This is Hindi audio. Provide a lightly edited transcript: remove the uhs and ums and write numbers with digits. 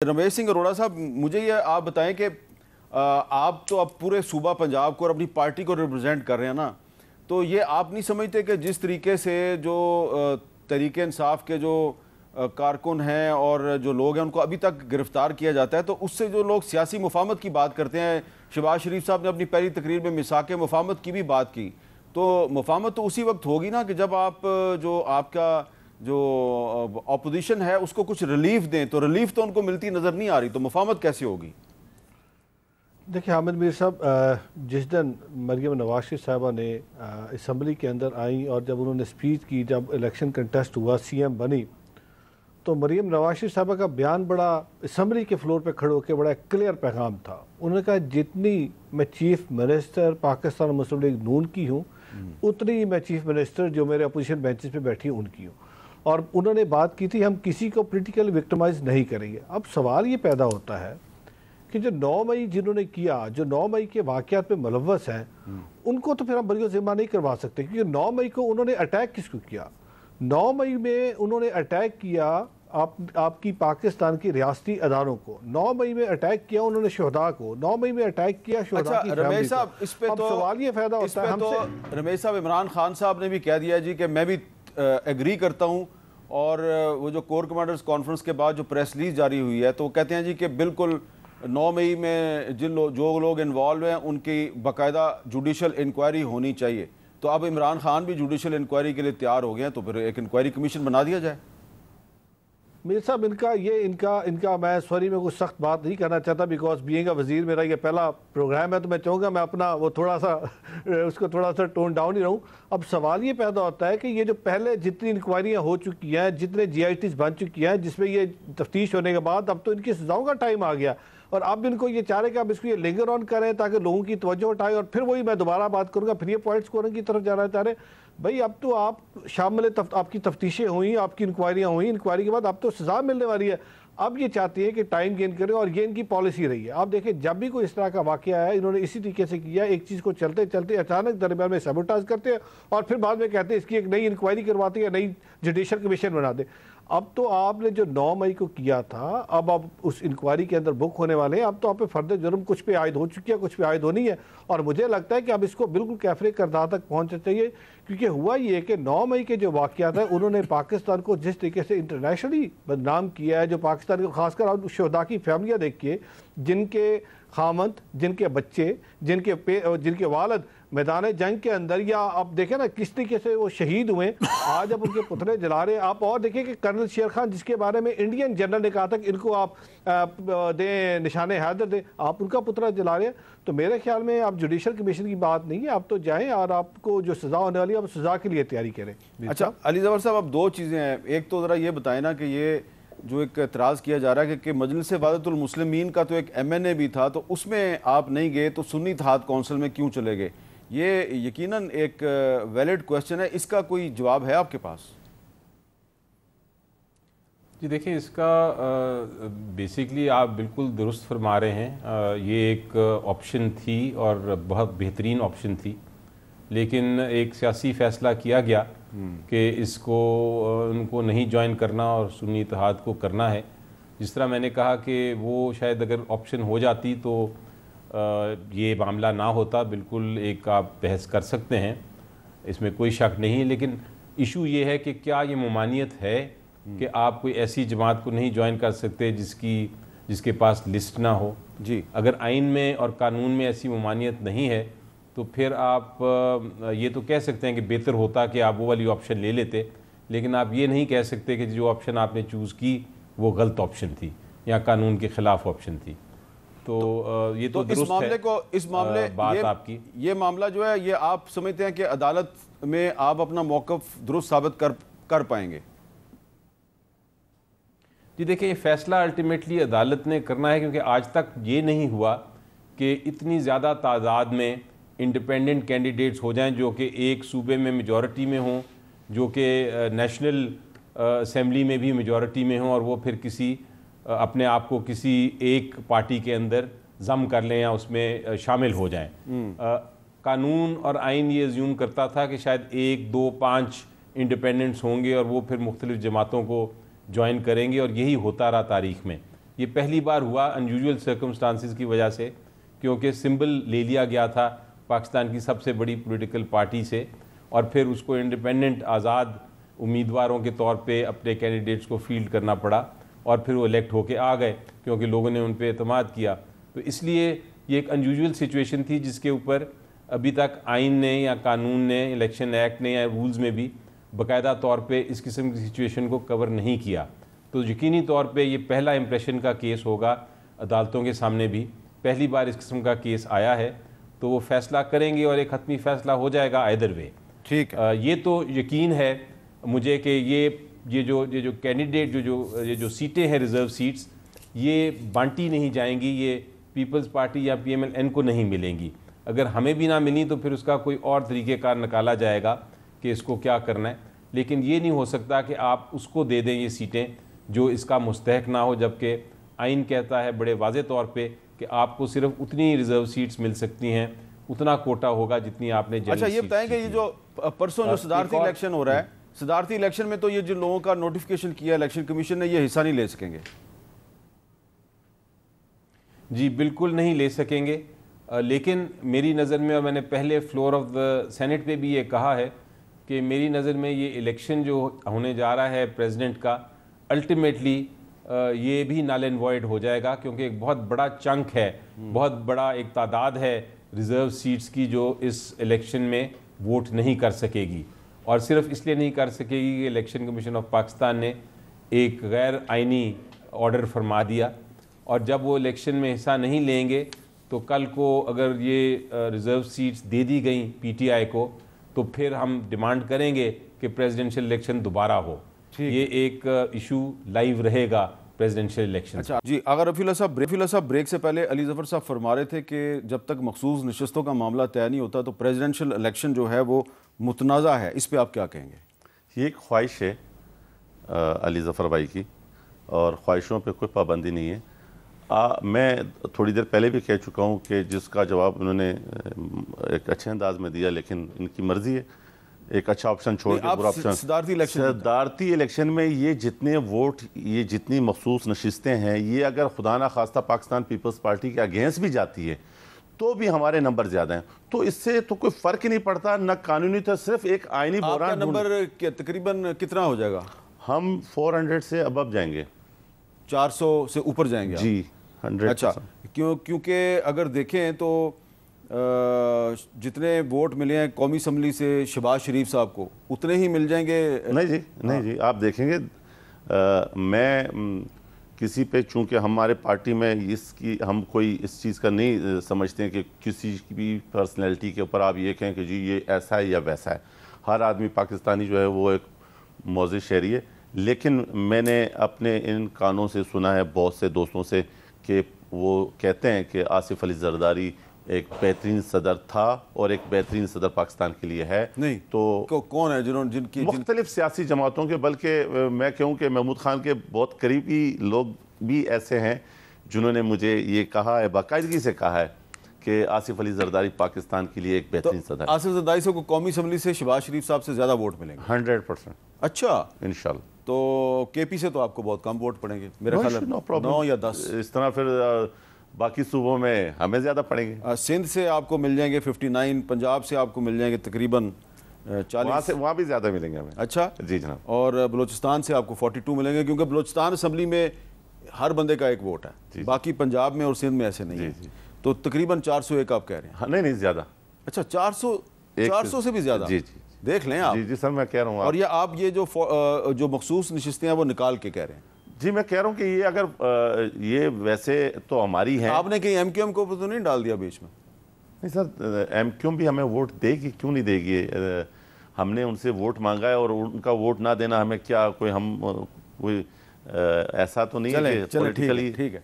रमेश सिंह अरोड़ा साहब, मुझे ये आप बताएं कि आप तो अब पूरे सूबा पंजाब को और अपनी पार्टी को रिप्रेजेंट कर रहे हैं ना, तो ये आप नहीं समझते कि जिस तरीके से जो तरीके इंसाफ के जो कारकुन हैं और जो लोग हैं उनको अभी तक गिरफ्तार किया जाता है, तो उससे जो लोग सियासी मुफाहमत की बात करते हैं, शहबाज शरीफ साहब ने अपनी पहली तकरीर में मिसाक मुफाहमत की भी बात की, तो मुफाहमत तो उसी वक्त होगी ना कि जब आप जो आपका जो ऑपोजिशन है उसको कुछ रिलीफ दें, तो रिलीफ तो उनको मिलती नज़र नहीं आ रही, तो मुफाहमत कैसे होगी? देखिए हामिद मीर साहब, जिस दिन मरियम नवाज साहबा ने असम्बली के अंदर आई और जब उन्होंने स्पीच की, जब इलेक्शन कंटेस्ट हुआ, सीएम बनी, तो मरियम नवाज साहबा का बयान बड़ा असम्बली के फ्लोर पे खड़े होकर बड़ा क्लियर पैगाम था। उन्होंने कहा जितनी मैं चीफ मिनिस्टर पाकिस्तान मुस्लिम लीग नून की हूँ, उतनी मैं चीफ मिनिस्टर जो मेरे अपोजिशन बेंचेस पे बैठी हूँ उनकी हूँ। और उन्होंने बात की थी हम किसी को पोलिटिकल विक्टिमाइज नहीं करेंगे। अब सवाल ये पैदा होता है कि जो 9 मई जिन्होंने किया, जो 9 मई के वाक़यात पे मुलव्वस हैं, उनको तो फिर हम बरी ज़िम्मा नहीं करवा सकते, क्योंकि 9 मई को उन्होंने अटैक किसको किया? 9 मई में उन्होंने अटैक किया आपकी पाकिस्तान की रियासती अदारों को। 9 मई में अटैक किया उन्होंने शहदा को। 9 मई में अटैक किया शहदा की फैमिली रमेश साहब, इस पे तो सवाल ये पैदा होता है हमसे। रमेश साहब, इमरान खान साहब ने भी कह दिया जी कि मैं भी एग्री करता हूँ, और वो जो कोर कमांडर्स कॉन्फ्रेंस के बाद जो प्रेस रिलीज जारी हुई है, तो कहते हैं जी कि बिल्कुल 9 मई में जो लोग इन्वॉल्व हैं उनकी बाकायदा जुडिशल इंक्वायरी होनी चाहिए। तो अब इमरान खान भी जुडिशल इंक्वायरी के लिए तैयार हो गए हैं, तो फिर एक इंक्वायरी कमीशन बना दिया जाए। मीर साहब, इनका मैं सॉरी में कुछ सख्त बात नहीं करना चाहता, बिकॉज बीइंग अ वज़ीर मेरा ये पहला प्रोग्राम है, तो मैं चाहूँगा मैं अपना वो थोड़ा सा टोन डाउन ही रहूँ। अब सवाल ये पैदा होता है कि ये जो पहले जितनी इंक्वायरियाँ हो चुकी हैं, जितने GITs बन चुकी हैं, जिसमें ये तफ्तीश होने के बाद अब तो इनकी सजाओं का टाइम आ गया, और अब इनको ये चाह रहे कि अब इसको ये लिंगर ऑन करें ताकि लोगों की तवज्जो उठाए। और फिर वही मैं दोबारा बात करूँगा, फिर ये पॉइंट स्कोरिंग की तरफ जाना चाह रहे। भाई अब तो आप शामिल आपकी तफ्तीशें हुई, आपकी इंक्वायरियाँ हुई, इंक्वायरी के बाद अब तो सज़ा मिलने वाली है। अब ये चाहती है कि टाइम गेन करें, और ये इनकी पॉलिसी रही है। आप देखें, जब भी कोई इस तरह का वाक़या है, इन्होंने इसी तरीके से किया, एक चीज़ को चलते चलते अचानक दरमियान में सबोटाज करते हैं और फिर बाद में कहते हैं इसकी एक नई इंक्वायरी करवाते हैं, नई जुडिशल कमीशन बना दे। अब तो आपने जो 9 मई को किया था, अब आप उस इंक्वायरी के अंदर बुक होने वाले हैं। अब तो आप पे फर्द जुर्म कुछ पे आयद हो चुकी है, कुछ पे आयद होनी है, और मुझे लगता है कि अब इसको बिल्कुल कैफरे करदार तक पहुंचना चाहिए। क्योंकि हुआ ये कि 9 मई के जो वाक़यात हैं, उन्होंने पाकिस्तान को जिस तरीके से इंटरनेशनली बदनाम किया है, जो पाकिस्तान को खासकर आप शहदा की फैमिलियाँ देखिए, जिनके खामंद, जिनके बच्चे, जिनके वालिद मैदान जंग के अंदर, या आप देखें ना किस तरीके से वो शहीद हुए, आज अब उनके पुतले जला रहे हैं। आप और देखिए कि कर्नल शेर खान, जिसके बारे में इंडियन जनरल ने कहा था कि इनको आप दें, निशाने हैदर दें, आप उनका पुतला जला रहे हैं। तो मेरे ख्याल में आप जुडिशल कमीशन की बात नहीं है, आप तो जाएं और आपको जो सज़ा होने वाली है, आप सज़ा के लिए तैयारी करें। अच्छा अली ज़फ़र साहब, अब 2 चीज़ें हैं। एक तो ज़रा ये बताएं ना कि ये जो एक एतराज़ किया जा रहा है कि मजलिस वादतुल मुस्लिमीन का तो एक MNA भी था, तो उसमें आप नहीं गए, तो सुन्नी इत्तेहाद कौंसिल में क्यों चले गए? ये यकीनन एक वैलिड क्वेश्चन है, इसका कोई जवाब है आपके पास? जी देखिए, इसका बेसिकली आप बिल्कुल दुरुस्त फरमा रहे हैं। ये एक ऑप्शन थी और बहुत बेहतरीन ऑप्शन थी, लेकिन एक सियासी फ़ैसला किया गया कि इसको उनको नहीं ज्वाइन करना और सुन्नी इत्तेहाद को करना है। जिस तरह मैंने कहा कि वो शायद अगर ऑप्शन हो जाती तो ये मामला ना होता। बिल्कुल एक आप बहस कर सकते हैं, इसमें कोई शक नहीं, लेकिन इशू ये है कि क्या ये ममानियत है कि आप कोई ऐसी जमात को नहीं ज्वाइन कर सकते जिसके पास लिस्ट ना हो। जी, अगर आइन में और कानून में ऐसी ममानियत नहीं है तो फिर आप ये तो कह सकते हैं कि बेहतर होता कि आप वो वाली ऑप्शन ले लेते, लेकिन आप ये नहीं कह सकते कि जो ऑप्शन आपने चूज़ की वो गलत ऑप्शन थी या कानून के ख़िलाफ़ ऑप्शन थी। तो ये तो इस मामले को बात आपकी, ये मामला जो है, ये आप समझते हैं कि अदालत में आप अपना मौक़िफ़ दुरुस्त साबित कर पाएंगे? जी देखिए, ये फ़ैसला अल्टीमेटली अदालत ने करना है, क्योंकि आज तक ये नहीं हुआ कि इतनी ज़्यादा तादाद में इंडिपेंडेंट कैंडिडेट्स हो जाएं जो कि एक सूबे में मेजॉरिटी में हों, जो कि नेशनल असेंबली में भी मेजॉरिटी में हों, और वो फिर अपने आप को किसी एक पार्टी के अंदर जम कर लें या उसमें शामिल हो जाएं। कानून और आइन ये अज्यूम करता था कि शायद 1, 2, 5 इंडिपेंडेंट्स होंगे और वो फिर मुख्तलिफ जमातों को ज्वाइन करेंगे, और यही होता रहा तारीख़ में। ये पहली बार हुआ अनयूजुअल सर्कमस्टांसिस की वजह से, क्योंकि सिंबल ले लिया गया था पाकिस्तान की सबसे बड़ी पॉलिटिकल पार्टी से और फिर उसको इंडिपेंडेंट आज़ाद उम्मीदवारों के तौर पे अपने कैंडिडेट्स को फील्ड करना पड़ा और फिर वो इलेक्ट होके आ गए क्योंकि लोगों ने उन पर एतमाद किया। तो इसलिए ये एक अनयूजुअल सिचुएशन थी जिसके ऊपर अभी तक आइन ने या कानून ने, इलेक्शन एक्ट ने या रूल्स में भी बाकायदा तौर पे इस किस्म की सिचुएशन को कवर नहीं किया। तो यकीनी तौर पे ये पहला इम्प्रेशन का केस होगा अदालतों के सामने भी, पहली बार इस किस्म का केस आया है, तो वो फैसला करेंगे और एक हतमी फैसला हो जाएगा आइदर वे। ठीक है। ये तो यकीन है मुझे कि ये जो कैंडिडेट ये जो सीटें हैं रिज़र्व सीट्स, ये बांटी नहीं जाएंगी, ये पीपल्स पार्टी या PMLN को नहीं मिलेंगी। अगर हमें भी ना मिली तो फिर उसका कोई और तरीक़ेकार निकाला जाएगा कि इसको क्या करना है, लेकिन ये नहीं हो सकता कि आप उसको दे दें ये सीटें जो इसका मुस्तहक ना हो, जबकि आइन कहता है बड़े वाज़े तौर पे कि आपको सिर्फ उतनी रिज़र्व सीट्स मिल सकती हैं, उतना कोटा होगा जितनी आपने। अच्छा, ये बताएं कि ये जो परसों जो सदारती इलेक्शन हो रहा है, सदारती इलेक्शन में तो ये जिन लोगों का नोटिफिकेशन किया इलेक्शन कमीशन ने, ये हिस्सा नहीं ले सकेंगे? जी बिल्कुल नहीं ले सकेंगे, लेकिन मेरी नज़र में, और मैंने पहले फ्लोर ऑफ द सेनेट पे भी ये कहा है कि मेरी नज़र में ये इलेक्शन जो होने जा रहा है प्रेसिडेंट का, अल्टीमेटली ये भी नल एंड वॉइड हो जाएगा, क्योंकि एक बहुत बड़ा चंक है, बहुत बड़ा एक तादाद है रिज़र्व सीट्स की जो इस इलेक्शन में वोट नहीं कर सकेगी। और सिर्फ इसलिए नहीं कर सकेगी कि इलेक्शन कमीशन ऑफ पाकिस्तान ने एक गैर आइनी ऑर्डर फरमा दिया, और जब वो इलेक्शन में हिस्सा नहीं लेंगे तो कल को अगर ये रिज़र्व सीट्स दे दी गई PTI को, तो फिर हम डिमांड करेंगे कि प्रेसिडेंशियल इलेक्शन दोबारा हो। ये एक इशू लाइव रहेगा प्रेसिडेंशियल इलेक्शन। अच्छा जी, अगर रफीला साहब ब्रेक से पहले अली ज़फ़र साहब फरमा रहे थे कि जब तक मखसूस नशस्तों का मामला तय नहीं होता तो प्रेसिडेंशियल इलेक्शन जो है वो मुतनाज़ा है, इस पर आप क्या कहेंगे? ये एक ख्वाहिश है अली ज़फ़र भाई की, और ख्वाहिशों पे कोई पाबंदी नहीं है। मैं थोड़ी देर पहले भी कह चुका हूँ कि जिसका जवाब उन्होंने एक अच्छे अंदाज में दिया, लेकिन इनकी मर्ज़ी है, एक अच्छा ऑप्शन छोड़ के बुरा ऑप्शन। सदारती इलेक्शन में ये जितने वोट, ये जितनी मखसूस नशिस्तें हैं, ये अगर खुदा ना खास्ता पाकिस्तान पीपल्स पार्टी के अगेंस्ट भी जाती है तो भी हमारे नंबर ज़्यादा हैं, तो इससे तो कोई फ़र्क ही नहीं पड़ता, न कानूनी था, सिर्फ एक आइनी बहरान। नंबर तकरीबन कितना हो जाएगा? हम 400 से अबव जाएंगे, 400 से ऊपर जाएंगे जी, 100। अच्छा, क्योंकि अगर देखें तो जितने वोट मिले हैं कौमी असम्बली से शहबाज शरीफ साहब को, उतने ही मिल जाएंगे? नहीं जी, नहीं जी, आप देखेंगे मैं किसी पे, चूंकि हमारे पार्टी में इसकी, हम कोई इस चीज़ का नहीं समझते हैं कि किसी की भी पर्सनैलिटी के ऊपर आप ये कहें कि जी ये ऐसा है या वैसा है। हर आदमी पाकिस्तानी जो है वो एक मौज़ शहरी है, लेकिन मैंने अपने इन कानों से सुना है बहुत से दोस्तों से कि वो कहते हैं कि आसिफ अली जरदारी एक बेहतरीन सदर था और एक बेहतरीन सदर पाकिस्तान के लिए है। नहीं तो कौन है जिनकी मुख्तलिफ सियासी जमातों के, बल्कि मैं कहूँ कि महमूद खान के बहुत करीबी लोग भी ऐसे हैं जिन्होंने मुझे ये कहा है, बाकायदगी से कहा है कि आसिफ अली जरदारी पाकिस्तान के लिए एक बेहतरीन सदर। आसिफ जरदारी को कौमी असम्बली से शहबाज शरीफ साहब से ज़्यादा वोट मिलेंगे? 100%। अच्छा, इंशाल्लाह। तो KP से तो आपको बहुत कम वोट पड़ेंगे मेरा ख्याल है, 9 या 10। इस तरह फिर बाकी सूबों में हमें ज़्यादा पड़ेंगे। सिंध से आपको मिल जाएंगे 59, पंजाब से आपको मिल जाएंगे तकरीबन 40, वहाँ भी ज़्यादा मिलेंगे हमें। अच्छा जी जनाब। और बलूचिस्तान से आपको 42 मिलेंगे, क्योंकि बलूचिस्तान असम्बली में हर बंदे का एक वोट है, बाकी पंजाब में और सिंध में ऐसे नहीं है। तो तकरीबन 401 आप कह रहे हैं? हाँ, नहीं ज़्यादा। अच्छा, 400 से भी ज़्यादा? जी जी, देख लें आप। जी सर, मैं कह रहा हूँ। और ये आप ये जो मखसूस नशिस्तें हैं वो निकाल के कह रहे हैं? जी, मैं कह रहा हूँ कि ये अगर ये वैसे तो हमारी है। आपने कहीं MQM को तो नहीं डाल दिया बीच में? नहीं सर, MQM भी हमें वोट देगी, क्यों नहीं देगी? हमने उनसे वोट मांगा है और उनका वोट ना देना हमें क्या, कोई हम कोई ऐसा तो नहीं है कि पॉलिटिकली। ठीक है,